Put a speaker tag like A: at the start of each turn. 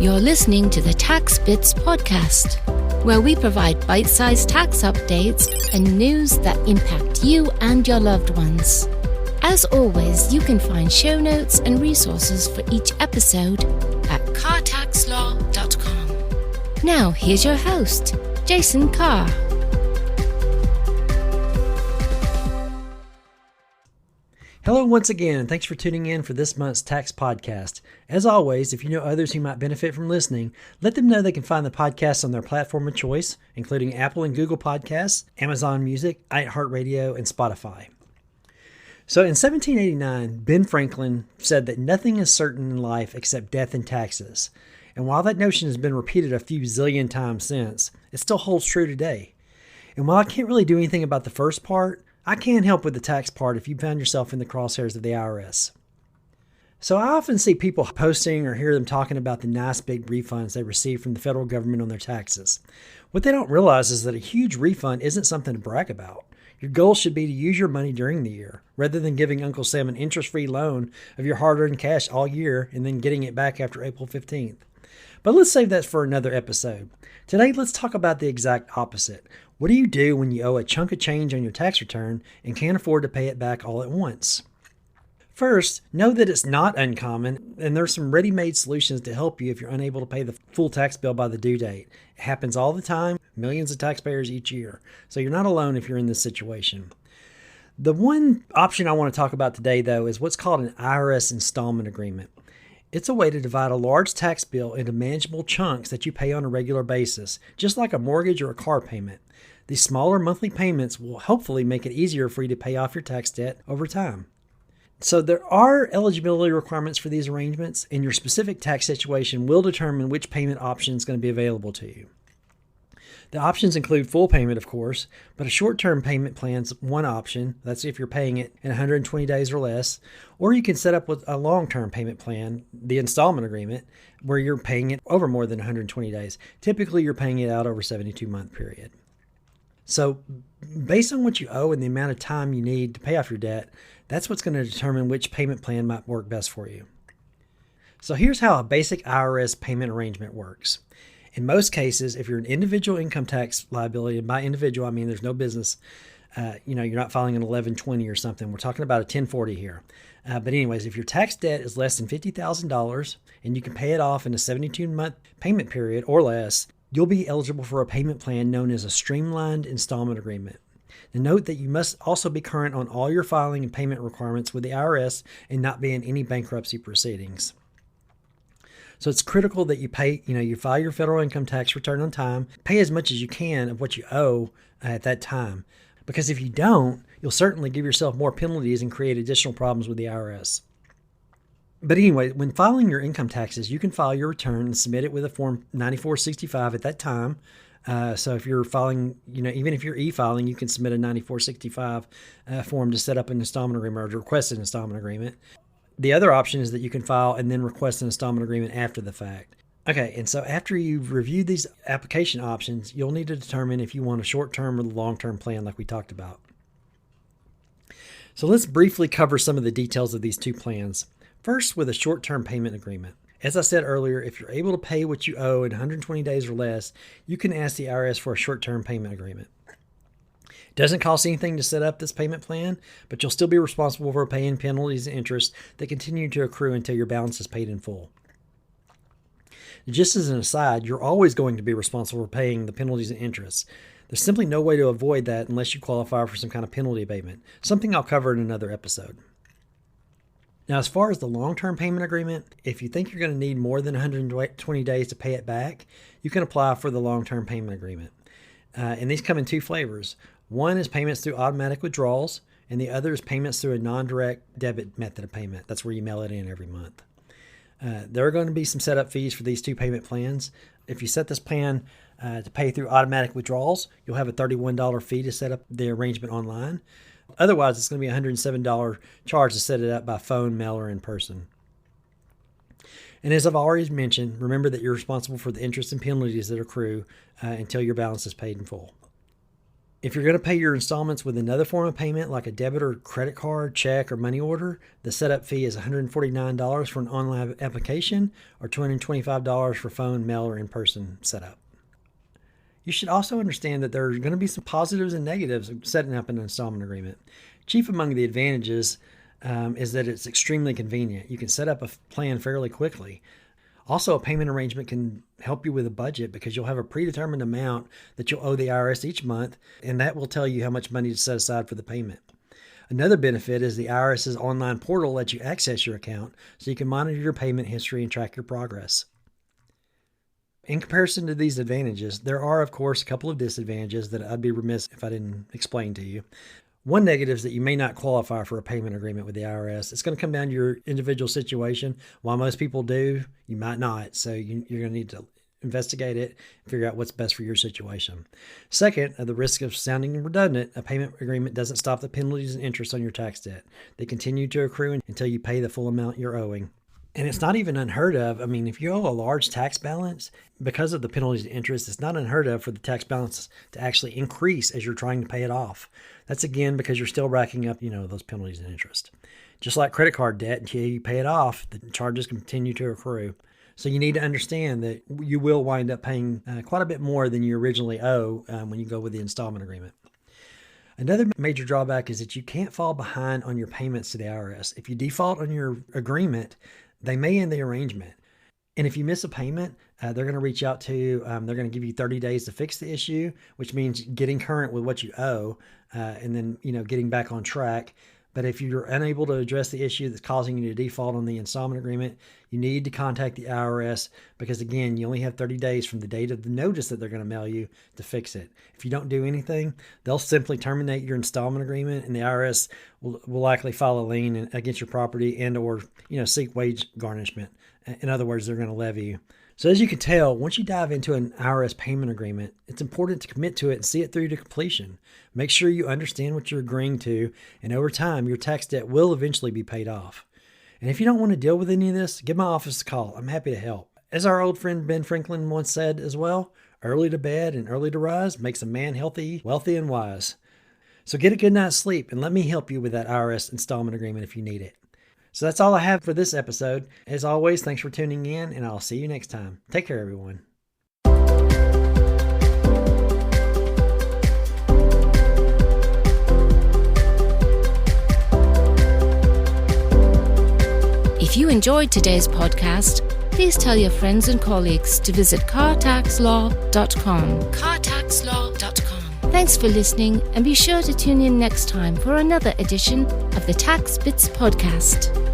A: You're listening to the Tax Bits podcast, where we provide bite-sized tax updates and news that impact you and your loved ones. As always, you can find show notes and resources for each episode at cartaxlaw.com. Now, here's your host, Jason Carr.
B: Hello once again, and thanks for tuning in for this month's tax podcast. As always, if you know others who might benefit from listening, let them know they can find the podcast on their platform of choice, including Apple and Google Podcasts, Amazon Music, iHeartRadio, and Spotify. So in 1789, Ben Franklin said that nothing is certain in life except death and taxes. And while that notion has been repeated a few zillion times since, it still holds true today. And while I can't really do anything about the first part, I can help with the tax part if you found yourself in the crosshairs of the IRS. So I often see people posting or hear them talking about the nice big refunds they receive from the federal government on their taxes. What they don't realize is that a huge refund isn't something to brag about. Your goal should be to use your money during the year, rather than giving Uncle Sam an interest-free loan of your hard-earned cash all year and then getting it back after April 15th. But let's save that for another episode. Today, let's talk about the exact opposite. What do you do when you owe a chunk of change on your tax return and can't afford to pay it back all at once? First, know that it's not uncommon, and there's some ready-made solutions to help you if you're unable to pay the full tax bill by the due date. It happens all the time, millions of taxpayers each year, so you're not alone if you're in this situation. The one option I want to talk about today, though, is what's called an IRS Installment Agreement. It's a way to divide a large tax bill into manageable chunks that you pay on a regular basis, just like a mortgage or a car payment. These smaller monthly payments will hopefully make it easier for you to pay off your tax debt over time. So there are eligibility requirements for these arrangements, and your specific tax situation will determine which payment option is going to be available to you. The options include full payment, of course, but a short-term payment plan's one option. That's if you're paying it in 120 days or less. Or you can set up with a long-term payment plan, the installment agreement, where you're paying it over more than 120 days. Typically, you're paying it out over a 72-month period. So based on what you owe and the amount of time you need to pay off your debt, that's what's going to determine which payment plan might work best for you. So here's how a basic IRS payment arrangement works. In most cases, if you're an individual income tax liability, and by individual, I mean there's no business, you're not filing an 1120 or something. We're talking about a 1040 here. But anyways, if your tax debt is less than $50,000 and you can pay it off in a 72-month payment period or less, you'll be eligible for a payment plan known as a streamlined installment agreement. Now note that you must also be current on all your filing and payment requirements with the IRS and not be in any bankruptcy proceedings. So it's critical that you pay, you file your federal income tax return on time, pay as much as you can of what you owe at that time. Because if you don't, you'll certainly give yourself more penalties and create additional problems with the IRS. But anyway, when filing your income taxes, you can file your return and submit it with a Form 9465 at that time. So if you're filing, even if you're e-filing, you can submit a 9465 form to set up an installment agreement or to request an installment agreement. The other option is that you can file and then request an installment agreement after the fact. Okay, and so after you've reviewed these application options, you'll need to determine if you want a short-term or long-term plan like we talked about. So let's briefly cover some of the details of these two plans. First, with a short-term payment agreement. As I said earlier, if you're able to pay what you owe in 120 days or less, you can ask the IRS for a short-term payment agreement. It doesn't cost anything to set up this payment plan, but you'll still be responsible for paying penalties and interest that continue to accrue until your balance is paid in full. Just as an aside, you're always going to be responsible for paying the penalties and interest. There's simply no way to avoid that unless you qualify for some kind of penalty abatement, something I'll cover in another episode. Now, as far as the long-term payment agreement, if you think you're going to need more than 120 days to pay it back, you can apply for the long-term payment agreement. And these come in two flavors. One is payments through automatic withdrawals, and the other is payments through a non-direct debit method of payment. That's where you mail it in every month. There are going to be some setup fees for these two payment plans. If you set this plan to pay through automatic withdrawals, you'll have a $31 fee to set up the arrangement online. Otherwise, it's going to be a $107 charge to set it up by phone, mail, or in person. And as I've already mentioned, remember that you're responsible for the interest and penalties that accrue until your balance is paid in full. If you're going to pay your installments with another form of payment like a debit or credit card, check, or money order, the setup fee is $149 for an online application or $225 for phone, mail, or in-person setup. You should also understand that there are going to be some positives and negatives of setting up an installment agreement. Chief among the advantages is that it's extremely convenient. You can set up a plan fairly quickly. Also, a payment arrangement can help you with a budget because you'll have a predetermined amount that you'll owe the IRS each month, and that will tell you how much money to set aside for the payment. Another benefit is the IRS's online portal lets you access your account so you can monitor your payment history and track your progress. In comparison to these advantages, there are, of course, a couple of disadvantages that I'd be remiss if I didn't explain to you. One negative is that you may not qualify for a payment agreement with the IRS. It's going to come down to your individual situation. While most people do, you might not. So you're going to need to investigate it and figure out what's best for your situation. Second, at the risk of sounding redundant, a payment agreement doesn't stop the penalties and interest on your tax debt. They continue to accrue until you pay the full amount you're owing. And it's not even unheard of. I mean, if you owe a large tax balance, because of the penalties and interest, it's not unheard of for the tax balance to actually increase as you're trying to pay it off. That's again because you're still racking up, those penalties and interest. Just like credit card debt, until you pay it off, the charges continue to accrue. So you need to understand that you will wind up paying quite a bit more than you originally owe when you go with the installment agreement. Another major drawback is that you can't fall behind on your payments to the IRS. If you default on your agreement, they may end the arrangement. And if you miss a payment, they're going to reach out to you. They're going to give you 30 days to fix the issue, which means getting current with what you owe and then, getting back on track. But if you're unable to address the issue that's causing you to default on the installment agreement, you need to contact the IRS because, again, you only have 30 days from the date of the notice that they're going to mail you to fix it. If you don't do anything, they'll simply terminate your installment agreement, and the IRS will likely file a lien against your property and or seek wage garnishment. In other words, they're going to levy you. So as you can tell, once you dive into an IRS payment agreement, it's important to commit to it and see it through to completion. Make sure you understand what you're agreeing to, and over time, your tax debt will eventually be paid off. And if you don't want to deal with any of this, give my office a call. I'm happy to help. As our old friend Ben Franklin once said as well, early to bed and early to rise makes a man healthy, wealthy, and wise. So get a good night's sleep and let me help you with that IRS installment agreement if you need it. So that's all I have for this episode. As always, thanks for tuning in, and I'll see you next time. Take care, everyone.
A: If you enjoyed today's podcast, please tell your friends and colleagues to visit cartaxlaw.com. cartaxlaw.com. Thanks for listening, and be sure to tune in next time for another edition of the Tax Bits podcast.